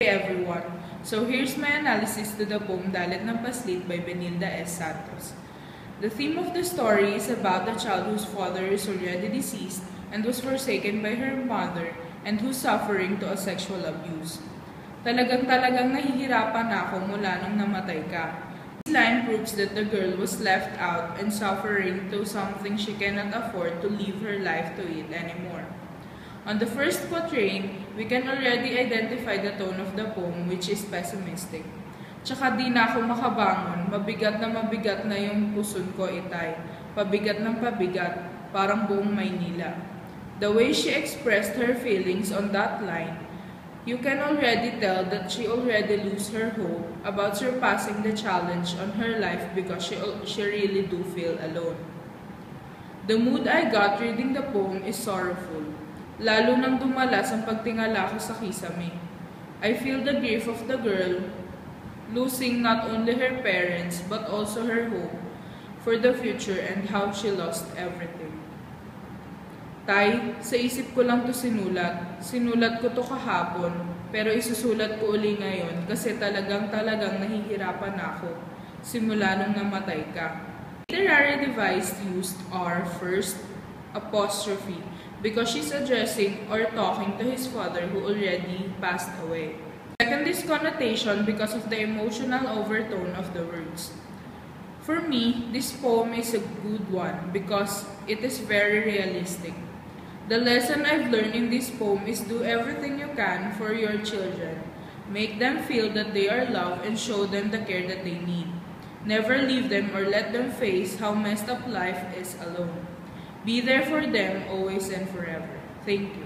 Hey everyone, so here's my analysis to the poem Dalit ng Paslit by Benilda S. Santos. The theme of the story is about a child whose father is already deceased and was forsaken by her mother and who's suffering to a sexual abuse. Talagang nahihirapan ako mula nung namatay ka. This line proves that the girl was left out and suffering to something she cannot afford to live her life to it anymore. On the first quatrain, we can already identify the tone of the poem, which is pessimistic. Tsaka di na ako makabangon, mabigat na yung puson ko itay, pabigat ng pabigat, parang buong Maynila. The way she expressed her feelings on that line, you can already tell that she already lose her hope about surpassing the challenge on her life because she really do feel alone. The mood I got reading the poem is sorrowful. Lalo nang dumalas ang pagtingala ko sa kisame. I feel the grief of the girl, losing not only her parents but also her hope for the future and how she lost everything. Tay, sa isip ko lang to sinulat. Sinulat ko to kahapon, pero isusulat ko uli ngayon kasi talagang nahihirapan ako simula nung namatay ka. Literary device used are first, apostrophe, because she's addressing or talking to his father who already passed away. Second is connotation because of the emotional overtone of the words. For me, this poem is a good one because it is very realistic. The lesson I've learned in this poem is do everything you can for your children. Make them feel that they are loved and show them the care that they need. Never leave them or let them face how messed up life is alone. Be there for them always and forever. Thank you.